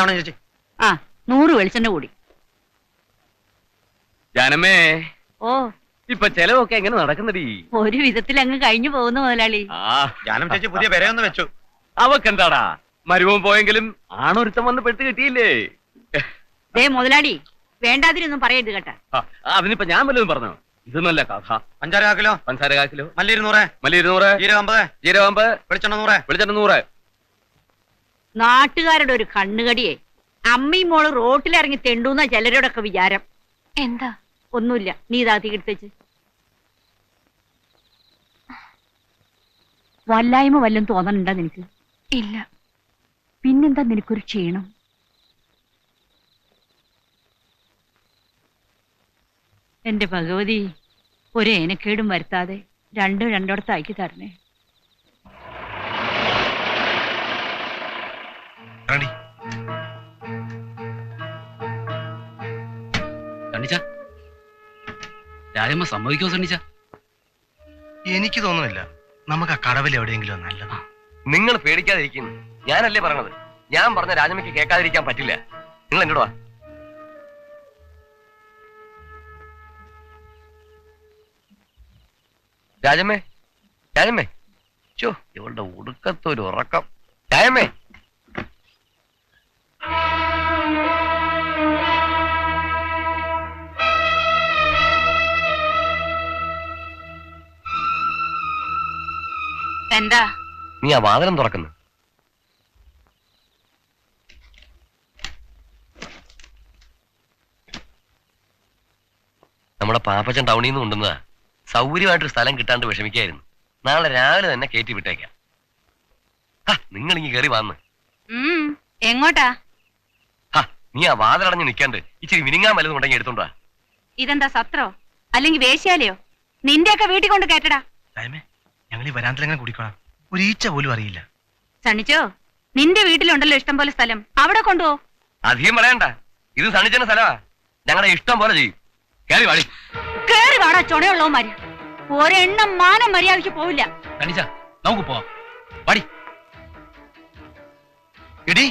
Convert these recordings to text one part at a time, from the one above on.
എന്നാണ് ചേച്ചി? ആ 100 വെളിച്ചെണ്ണ കൂടി. ജാനമ്മേ, ഓ ഇപ്പൊ ചെലവൊക്കെ എങ്ങനെ നടക്കുന്നടി? ഒരു വിധത്തിൽ അങ്ങ് കഴിഞ്ഞു പോകുന്നു മുതലാളി. ജാനം ചേച്ചി പുതിയ പെരയൊന്ന് വെച്ചു. അവക്കെന്താടാ, മരുവും പോയെങ്കിലും ആണൊരുത്തം വന്ന് പെട്ട് കിട്ടിയില്ലേ? ദേ മുതലാളി, വേണ്ടാതിരൊന്നും പറയരുത് കേട്ടാ. അതിനിപ്പോ ഞാൻ വല്ലതും പറഞ്ഞോ? ഇത് നല്ല കഥ. 5 കിലോ പഞ്ചസാര 1 കിലോ, മല്ലി 200, മല്ലി 200, ജീരകം 50, ജീരകം 50, വെളിച്ചെണ്ണ 100, വെളിച്ചെണ്ണ 100. നാട്ടുകാരുടെ ഒരു കണ്ണുകടിയെ അമ്മയും മോള് റോട്ടിലിറങ്ങി തെണ്ടൂന്ന ചിലരോടൊക്കെ വിചാരം. എന്താ? ഒന്നുമില്ല, നീ ഇതാ തീർത്തേച്ച്. വല്ലായ്മ വല്ലതും തോന്നണുണ്ടാ നിനക്ക്? ഇല്ല. പിന്നെന്താ നിനക്കൊരു ക്ഷീണം? എന്റെ ഭഗവതി, ഒരു ഏനക്കേടും വരുത്താതെ രണ്ടിടത്ത് ആക്കി തരണേ. രാജമ്മ സമ്മതിക്കോ സണ്ണിച്ച? എനിക്ക് തോന്നുന്നില്ല. നമുക്ക് ആ കടവിൽ എവിടെയെങ്കിലും നല്ലതാ. നിങ്ങൾ പേടിക്കാതിരിക്കുന്നു. ഞാനല്ലേ പറഞ്ഞത്. ഞാൻ പറഞ്ഞ രാജമ്മയ്ക്ക് കേൾക്കാതിരിക്കാൻ പറ്റില്ല. നിങ്ങൾ എന്നോട് വാ. രാജമ്മേ, രാജമ്മേ, ചോ ഇവളുടെ ഒടുക്കത്തൊരു ഉറക്കം. രാജമ്മേ, എന്താ? നീ ആ വാതിലും തുറക്കുന്നു. നമ്മുടെ പാപ്പച്ചൻ ടൗണിൽ നിന്ന് കൊണ്ടുവന്നതാ. സൗകര്യമായിട്ടൊരു സ്ഥലം കിട്ടാണ്ട് വിഷമിക്കായിരുന്നു. നാളെ രാവിലെ തന്നെ കയറ്റി വിട്ടേക്കാം. നിങ്ങൾ ഇങ്ങ് കയറി വന്ന്. എങ്ങോട്ടാ? നീ ആ വാതിലടഞ്ഞ് നിൽക്കാണ്ട് ഇച്ചിരി മിനിങ്ങാൻ വല്ലതും ഉണ്ടെങ്കിൽ എടുത്തോണ്ടാ. ഇതെന്താ സത്രോ അല്ലെങ്കിൽ വേശ്യാലയോ? നിന്റെയൊക്കെ വീട്ടിൽ കൊണ്ട് കേട്ടടാ. ഞങ്ങൾ ഈ വരാന്തലെങ്ങനെ കുടിക്കണം? ഒരു ഈച്ച പോലും അറിയില്ല. സണ്ണിച്ചോ, നിന്റെ വീട്ടിലുണ്ടല്ലോ ഇഷ്ടം പോലെ സ്ഥലം, അവിടെ കൊണ്ടുപോ. അധികം പറയണ്ട, ഇത് സണ്ണിച്ചന്റെ സ്ഥലമാ. ഞങ്ങളുടെ ഇഷ്ടം പോലെ ചെയ്യും. കേറി വാടി. കേറി വാടാ ചൊടയുള്ളവന്മാര്. ഒരെണ്ണം മാനം മര്യാദയ്ക്ക് പോവില്ല. സണ്ണിച്ച, നമുക്ക് പോവാം. വാടി. എടി,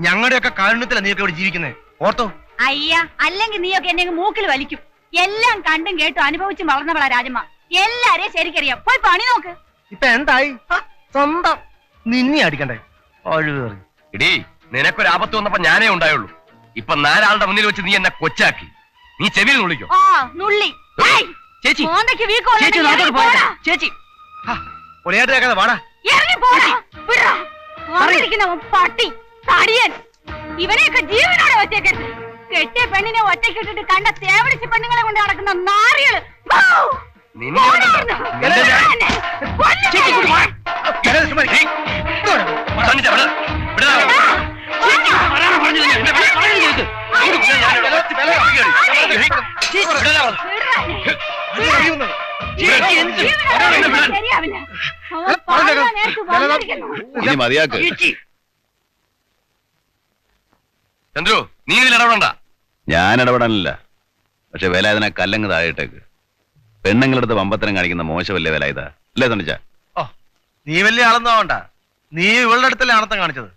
ഞങ്ങളുടെയൊക്കെ കാരുണ്യത്തിലാണ് നീയൊക്കെ ഇവിടെ ജീവിക്കുന്നത്. ഓർത്തോ? അയ്യ, അല്ലെങ്കിൽ നീയൊക്കെ എന്നെ മൂക്കിൽ വലിക്കും. എല്ലാം കണ്ടും കേട്ടും അനുഭവിച്ചും വളർന്നവളാ രാജമ്മ. എല്ലാരെയും ശരിക്കറിയാം. പോയി പണി നോക്ക്. ഇപ്പൊ എന്തായി? സ്വന്തം നിന്നെ അടിക്കണ്ടേ? എടീ, നിനക്കൊരു ആപത്ത് വന്നപ്പോ ഞാനേ ഉണ്ടായുള്ളൂ. ഇപ്പൊ 4 ആളുടെ മുന്നിൽ വെച്ച് നീ എന്നെ കൊച്ചാക്കി. നീ ചെവിയിൽ നുള്ളിക്കോ. നുള്ളി. ചേച്ചി, ചേച്ചി പൊളിയായിട്ട് കേൾക്കാതെ വാടാ. പട്ടി തടിയൻ, ഇവനെയൊക്കെ ജീവനോടെ വെച്ചേക്കരുത്. കെട്ടിയ പെണ്ണിനെ ഒറ്റക്കിട്ടിട്ട് കണ്ട തേവടിച്ച പെണ്ണുങ്ങളെ കൊണ്ട് നടക്കുന്ന നാറികള്. ചന്ദ്രു, നീ ഇതിൽ ഇടപെടണ്ട. ഞാൻ ഇടപെടാനില്ല. പക്ഷെ വില അതിനെ കല്ലങ്ങ് താഴെട്ടേക്ക്. പെണ്ണുങ്ങളടുത്ത് വമ്പത്തരം കാണിക്കുന്ന മോശമല്ലേ വില ഇതാ? അല്ലേ തണിച്ച? നീ വലിയ ആളൊന്നാവണ്ട. നീ ഇവളുടെ അടുത്തല്ലേ ആണത്തം കാണിച്ചത്.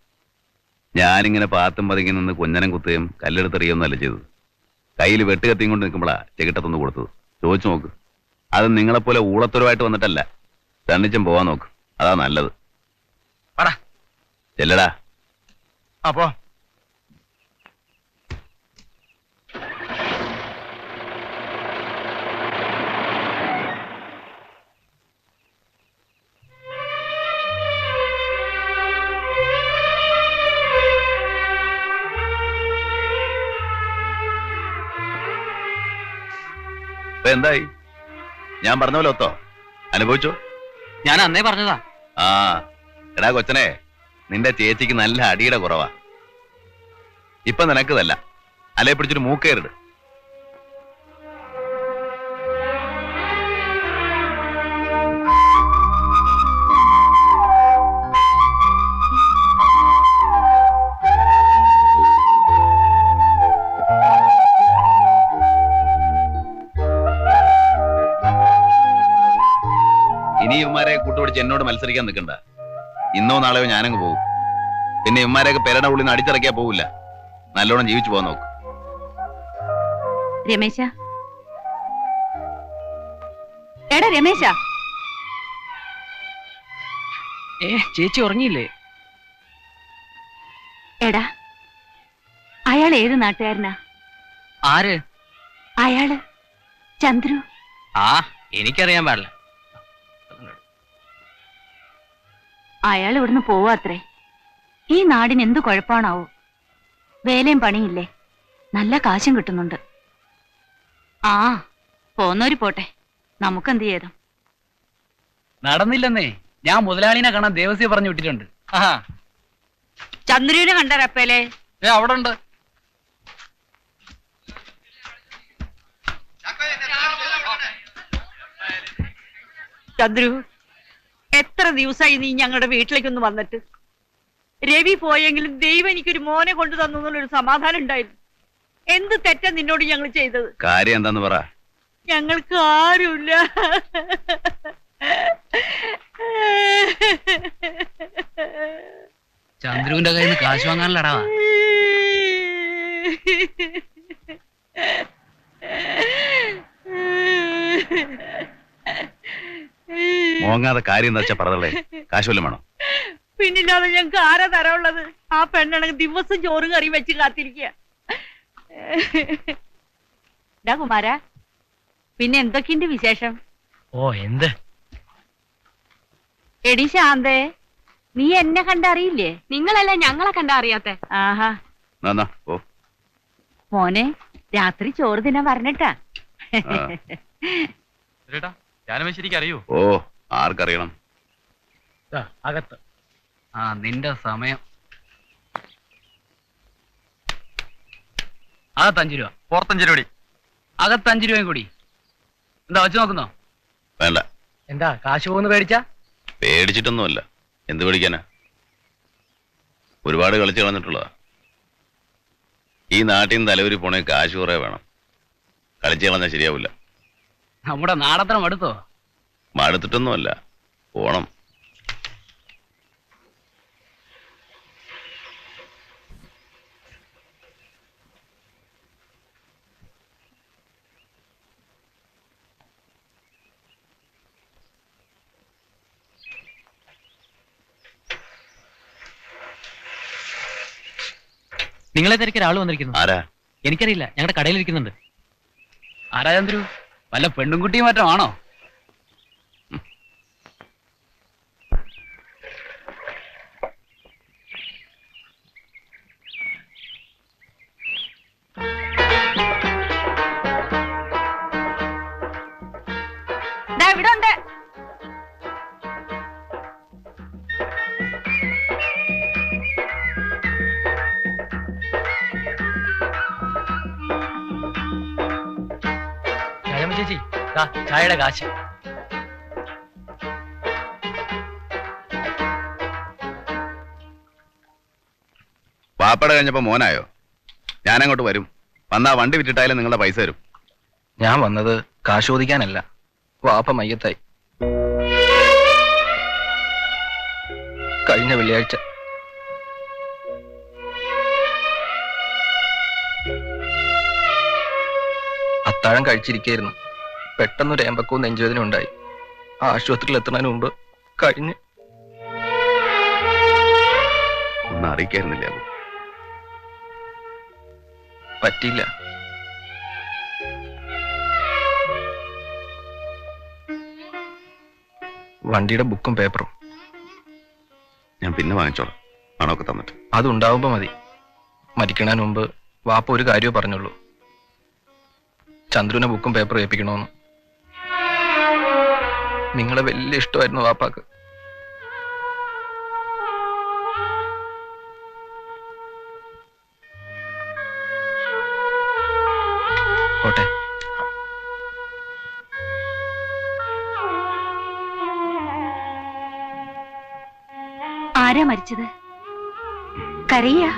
ഞാനിങ്ങനെ പാത്തും പതുങ്ങി നിന്ന് കുഞ്ഞനം കുത്തുകയും കല്ലെടുത്തെറിയൊന്നുമല്ല ചെയ്തത്. കയ്യിൽ വെട്ടുകത്തിയും കൊണ്ട് നിൽക്കുമ്പോഴാ ചെകിട്ടത്തൊന്ന് കൊടുത്തത്. ചോദിച്ചു നോക്ക്. അത് നിങ്ങളെപ്പോലെ ഊളത്തൊരുമായിട്ട് വന്നിട്ടല്ല. തണ്ണിച്ചും പോവാൻ നോക്ക്, അതാ നല്ലത്. ചെല്ലടാ. അപ്പോ എന്തായി? ഞാൻ പറഞ്ഞ പോലെ ഒത്തോ? അനുഭവിച്ചോ? ഞാൻ അന്നേ പറഞ്ഞതാ. എടാ കൊച്ചനെ, നിന്റെ ചേച്ചിക്ക് നല്ല അടിയുടെ കുറവാ. ഇപ്പൊ നിനക്കതല്ല, അല്ലെ പിടിച്ചൊരു മൂക്കേറിട്. ഇനി ഇവന്മാരെ കൂട്ടുപിടിച്ച് എന്നോട് മത്സരിക്കാൻ നിൽക്കണ്ട. ഇന്നോ നാളെയോ ഞാനങ്ങ് പോകും. പിന്നെ ഇവന്മാരെയൊക്കെ പെരയുടെ ഉള്ളിൽ നിന്ന് അടിച്ചിറക്കിയാ പോവില്ല. നല്ലോണം ജീവിച്ചു പോകാൻ നോക്ക്. രമേശ, എടാ രമേശ, ചേച്ചി ഉറങ്ങിയില്ലേ? എടാ അയാൾ ഏത് നാട്ടുകാരനാ? ആര്? അയാള് ചന്ദ്രു. ആ, എനിക്കറിയാൻ പാടില്ല. അയാൾ ഇവിടുന്ന് പോവാത്രേ. ഈ നാടിന് എന്ത് കുഴപ്പമാണാവോ? വേലയും പണിയില്ലേ, നല്ല കാശും കിട്ടുന്നുണ്ട്. ആ, പോന്നോര് പോട്ടെ, നമുക്കെന്ത് ചെയ്തു? നടന്നില്ലെന്നേ. ഞാൻ മുതലാളിനെ കാണാൻ ദേവസ്യ പറഞ്ഞു വിട്ടിട്ടുണ്ട്. ചന്ദ്രുവിനെ കണ്ട റപ്പേലേ? അവിടെ ഉണ്ട്. ചന്ദ്രു, എത്ര ദിവസമായി നീ ഞങ്ങളുടെ വീട്ടിലേക്കൊന്ന് വന്നിട്ട്? രവി പോയെങ്കിലും ദൈവം എനിക്കൊരു മോനെ കൊണ്ടു തന്നു എന്നുള്ളൊരു സമാധാനം ഉണ്ടായിരുന്നു. എന്ത് തെറ്റാ നിന്നോട് ഞങ്ങൾ ചെയ്തത്? കാര്യം എന്താന്ന് പറ. ഞങ്ങൾക്ക് ആരുമില്ല. ചന്ദ്രുവിന്റെ കയ്യിൽ നിന്ന് കാശ് വാങ്ങാനല്ലടാ. മോങ്ങാതെ കാര്യം എന്താ വെച്ചാ പറഞ്ഞേ. കാശ് വല്ലതും വേണോ? പിന്നില്ലാതെ ഞങ്ങൾക്ക് ആരാ തരമുള്ളത്? ആ പെണ്ണാണെങ്കിൽ ദിവസം ചോറും കറിയും വെച്ച് കാത്തിരിക്കുക. കുമാര, പിന്നെ എന്തൊക്കെയുണ്ട് വിശേഷം? ഓ, എന്ത്? എടി ശാന്തേ, നീ എന്നെ കണ്ടറിയില്ലേ? നിങ്ങളല്ല ഞങ്ങളെ കണ്ടാ അറിയാത്തെ. ആഹാ, ഓ മോനെ, രാത്രി ചോറ് തിന്നാൻ പറഞ്ഞിട്ടാ. ശരിക്കും അറിയോ? ഓ, ആർക്കറിയണം? അകത്ത്. ആ, നിന്റെ സമയം. അകത്ത് 5 രൂപ, പുറത്തഞ്ച് രൂപ. അകത്ത് 5 രൂപയും കൂടി. എന്താ വച്ചു നോക്കുന്നോ? വേണ്ട. എന്താ കാശ് പോകുന്ന പേടിച്ചാ? പേടിച്ചിട്ടൊന്നുമല്ല. എന്ത് പേടിക്കാനാ? ഒരുപാട് കളിച്ചു കളഞ്ഞിട്ടുള്ളതാ. ഈ നാട്ടിൽ നിന്ന് തലവരി പോണേ കാശ് കുറെ വേണം. കളിച്ചു കളഞ്ഞാൽ ശരിയാവില്ല. നമ്മുടെ നാടത്തരം അടുത്തോ? മടുത്തിട്ടൊന്നുമല്ല, പോണം. നിങ്ങളെ തിരക്കി ഒരാൾ വന്നിരിക്കുന്നു. ആരാ? എനിക്കറിയില്ല, ഞങ്ങളുടെ കടയിലിരിക്കുന്നുണ്ട്. ആരാ ചന്ദ്രു? വല്ല പെണ്ണുംകുട്ടിയും മറ്റോ ആണോ? ഇവിടെ ഉണ്ട്. ചേച്ചി, ചായയുടെ കാശ്. പാപ്പട കഴിഞ്ഞപ്പോ മോനായോ? ഞാനങ്ങോട്ട് വരും. വന്നാ വണ്ടി വിറ്റിട്ടായാലും നിങ്ങളുടെ പൈസ തരും. ഞാൻ വന്നത് കാശ് ചോദിക്കാനല്ല. വാപ്പ മയ്യത്തായി. കഴിഞ്ഞ വെള്ളിയാഴ്ച. അത്താഴം കഴിച്ചിരിക്കായിരുന്നു. പെട്ടെന്നൊരു ഏമ്പക്കവും നെഞ്ചുവേദന ഉണ്ടായി. ആശുപത്രിയിൽ എത്തുന്നതിന് മുമ്പ് കഴിഞ്ഞ്. ഒന്നും അറിയിക്കായിരുന്നില്ല. പറ്റിയില്ല. വണ്ടിയുടെ ബുക്കും പേപ്പറും ഞാൻ പിന്നെ വാങ്ങിച്ചോളാം, പണമൊക്കെ തന്നിട്ട്. അതുണ്ടാവുമ്പോ മതി. മരിക്കണതിന് മുമ്പ് വാപ്പ ഒരു കാര്യമേ പറഞ്ഞുള്ളൂ, ചന്ദ്രുവിനെ ബുക്കും പേപ്പറും ഏൽപ്പിക്കണമെന്ന്. നിങ്ങളെ വലിയ ഇഷ്ടമായിരുന്നു വാപ്പാക്ക്. പോട്ടെ. ആരാ മരിച്ചത്? കരയാ?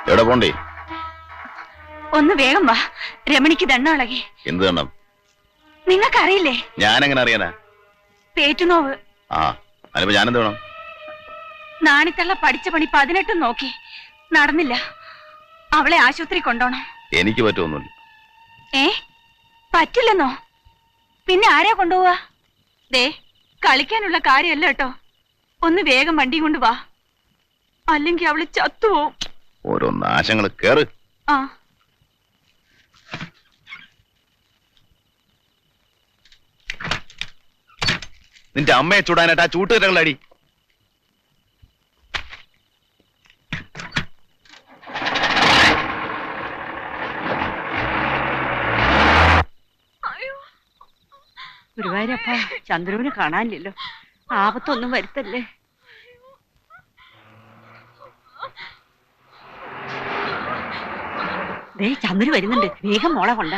എവിടെ പോണ്ടേ? ഒന്ന് വേഗം വാ, രമണിക്ക് ദണ്ണളകി. എന്ത് കണ്ണം? നിങ്ങൾക്കറിയില്ലേ? ഞാൻ എങ്ങനെ അറിയാനാ? പേറ്റുനോവ്. ആ, അതിപ്പോ ഞാനെന്ത് വേണം? നാണിത്തള്ള പഠിച്ച പണി 18 നോക്കി, നടന്നില്ല. അവളെ ആശുപത്രി കൊണ്ടോണം. എനിക്ക് പറ്റുമൊന്നുമില്ല. പറ്റില്ലെന്നോ? പിന്നെ ആരെയാ കൊണ്ടുപോവാ? ദേ, കളിക്കാനുള്ള കാര്യമല്ല കേട്ടോ. ഒന്ന് വേഗം വണ്ടി കൊണ്ട് വാ, അല്ലെങ്കിൽ അവള് ചത്തുപോവും. ഓരോ നാശങ്ങൾ. കേറ്. ആ, നിന്റെ അമ്മയെ ചൂടാനായിട്ട് ആ ചൂട്ടുകരകളടി. ഗുരുവായൂരപ്പ, ചന്ദ്രുവിനെ കാണാനില്ലല്ലോ. ആപത്തൊന്നും വരുത്തല്ലേ. ദേ, ചന്ദ്രു വരുന്നുണ്ട്. വേഗം മോളെ കൊണ്ട.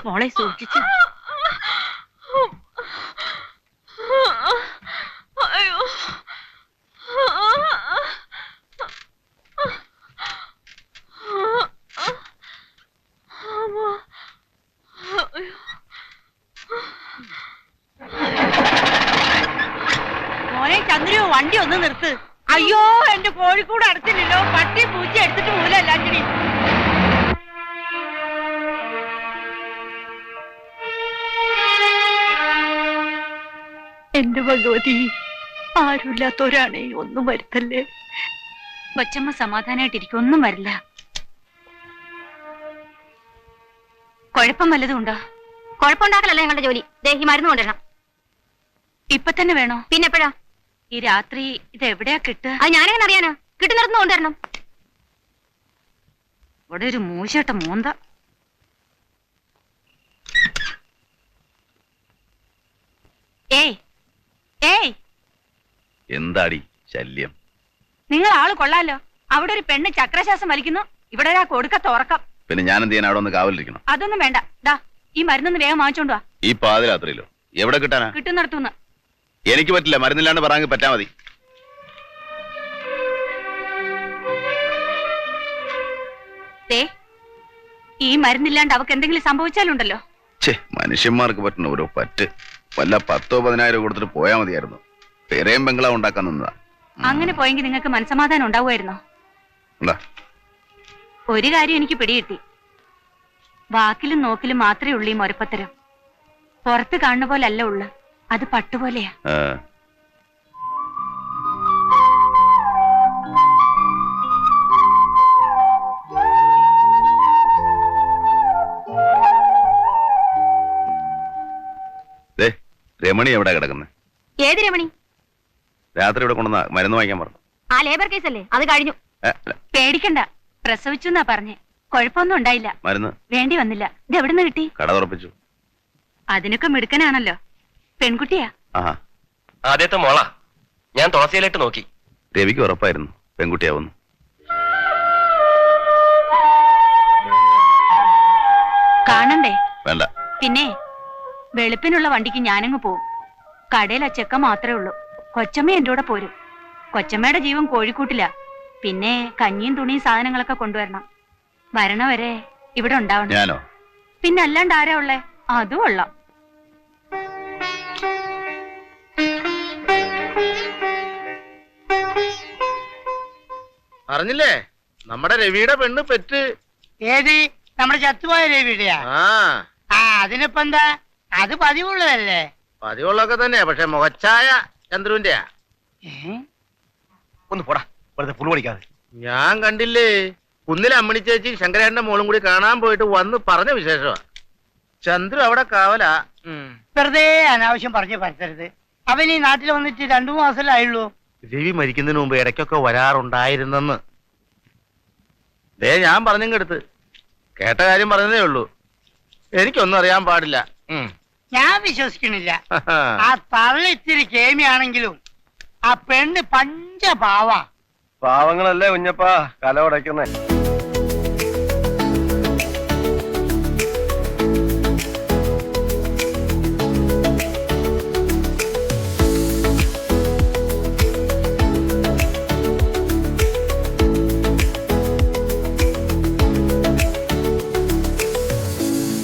മോളെ സൂക്ഷിച്ചു. മോനെ ചന്ദ്രു, വണ്ടി ഒന്ന് നിർത്ത്. അയ്യോ, എന്റെ കോഴിക്കൂട് അടച്ചില്ലല്ലോ. പട്ടി പൂച്ച എടുത്തിട്ട് മൂലല്ലാച്ചടി. എന്റെ ഭഗവതി, ആരുമില്ലാത്തവരാണേ, ഒന്നും വരുത്തല്ലേ. കൊച്ചമ്മ സമാധാനായിട്ടിരിക്കും, ഒന്നും വരില്ല. കുഴപ്പം വല്ലതും ഉണ്ടോ? കുഴപ്പമുണ്ടാക്കലല്ല ഞങ്ങളുടെ ജോലി. ദേഹി മരുന്ന് കൊണ്ടുവരണം. ഇപ്പൊ തന്നെ വേണോ? പിന്നെ എപ്പോഴാ? ഈ രാത്രി ഇത് എവിടെയാ കിട്ടുക? അത് ഞാനെങ്ങനെ അറിയാനാ? കിട്ടുന്നിടത്തുനിന്ന് കൊണ്ടുവരണം. ഇവിടെ ഒരു മൂശട്ട മൂന്ത. ഏയ് ഏയ്, എന്താടി ശല്യം? നിങ്ങൾ ആള് കൊള്ളാലോ. അവിടെ ഒരു പെണ്ണ് ചക്രശ്വാസം വലിക്കുന്നു, ഇവിടെ ഒരാ കൊടുക്കത്ത ഉറക്കം. പിന്നെ ഞാൻ എന്ത് ചെയ്യാൻ അവിടെ ഒന്ന് കാവലിരിക്കണം? അതൊന്നും വേണ്ട. ദാ, ഈ മരുന്നൊന്ന് വേഗം വാങ്ങിച്ചോണ്ട് വാ. ഈ പാതിരാത്രിയിലോ? എവിടെ കിട്ടാനാ? കിട്ടുന്നിടത്തുനിന്ന്. എനിക്ക് പറ്റില്ല, മരുന്നില്ലാണ്ട് പറയാൻ പറ്റാ മതി. ദേ, ഈ മരുന്നില്ലാണ്ട് അവക്ക് എന്തെങ്കിലും സംഭവിച്ചാലുണ്ടല്ലോ. ഛേ, മനുഷ്യന്മാർക്ക് പറ്റുന്ന ഓരോ പറ്റ്. വല്ല 10,000-10,000 കൊടുത്തിട്ട് പോയാ മതിയായിരുന്നു. പെരയും ബംഗ്ലാവ് ഉണ്ടാക്കാൻ നിന്നതാ. അങ്ങനെ പോയെങ്കിൽ നിങ്ങൾക്ക് മനസ്സമാധാനം ഉണ്ടാവുമായിരുന്നോ? എന്താ? ഒരു കാര്യം എനിക്ക് പിടികിട്ടി. വാക്കിലും നോക്കിലും മാത്രമേ ഉള്ളൂ ഈ മൊരപ്പത്തരം. പുറത്ത് കാണുന്ന പോലെ അല്ല ഉള്ളു, അത് പട്ടുപോലെയാ. രമണി എവിടെ കിടക്കുന്നത്? ഏത് രമണി? രാത്രി ഇവിടെ കൊണ്ടുവന്ന മരുന്ന് വാങ്ങിക്കാൻ പറഞ്ഞു. ആ ലേബർ കേസ് അല്ലേ, അത് കഴിഞ്ഞു. പേടിക്കണ്ട, പ്രസവിച്ചു എന്നാ പറഞ്ഞേ. കുഴപ്പമൊന്നും ഉണ്ടായില്ല. മരുന്ന് വേണ്ടി വന്നില്ല. ഇത് എവിടുന്ന് കിട്ടി? കട തുറപ്പിച്ചു. അതിനൊക്കെ മിടുക്കനാണല്ലോ. പെൺകുട്ടിയാ? ആദ്യത്തെ മോളാ. ഞാൻ തുളസിയിലിട്ട് നോക്കി. രവിക്ക് ഉറപ്പായിരുന്നു പെൺകുട്ടിയാവുന്നു. കാണണ്ടേ? വേണ്ട. പിന്നെ വെളുപ്പിനുള്ള വണ്ടിക്ക് ഞാനങ്ങ് പോവും. കടയിൽ ആ ചെക്ക മാത്രമേ ഉള്ളൂ. കൊച്ചമ്മ എന്റെ കൂടെ പോരും. കൊച്ചമ്മയുടെ ജീവൻ കോഴിക്കൂട്ടില്ല. പിന്നെ കഞ്ഞിയും തുണിയും സാധനങ്ങളൊക്കെ കൊണ്ടുവരണം. വരണവരെ ഇവിടെ ഉണ്ടാവണം. ഞാനോ? പിന്നെ അല്ലാണ്ട് ആരാ ഉള്ളേ? അതും കൊള്ളാം. അറിഞ്ഞില്ലേ, നമ്മുടെ രവിയുടെ പെണ്ണ് പെറ്റ്. ഏത്? നമ്മുടെ ചത്തുപോയ രവിയുടെയാ? ആ, അതിനിപ്പോ എന്താ? അത് പതിവുള്ളതല്ലേ? പതിവുള്ളൊക്കെ തന്നെ, പക്ഷെ മുഖച്ചായ ചന്ദ്രുവിന്റെയാ. ഒന്ന് പോടാ, വെറുതെ പുളു പഠിക്കാതെ. ഞാൻ കണ്ടില്ലേ, കുന്നിലെ അമ്മണി ചേച്ചി ശങ്കരേട്ടന്റെ മോളും കൂടി കാണാൻ പോയിട്ട് വന്ന് പറഞ്ഞ വിശേഷമാ. ചന്ദ്രു അവിടെ കാവലാ. വെറുതെ അനാവശ്യം പറഞ്ഞു പറ്റരുത്. അവൻ ഈ നാട്ടിൽ വന്നിട്ട് 2 മാസമല്ലേ ആയുള്ളൂ. രവി മരിക്കുന്നതിന് മുമ്പ് ഇടയ്ക്കൊക്കെ വരാറുണ്ടായിരുന്നെന്ന് ഞാൻ പറഞ്ഞെടുത്ത് കേട്ട കാര്യം പറഞ്ഞതേ ഉള്ളൂ. എനിക്കൊന്നും അറിയാൻ പാടില്ല. ഞാൻ വിശ്വസിക്കണില്ല. ആ തള്ളി ഇത്തിരി കേമിയാണെങ്കിലും ആ പെണ്ണ് പഞ്ചപാവ. പാവങ്ങളല്ലേ കുഞ്ഞപ്പാ കല ഉടയ്ക്കുന്നേ.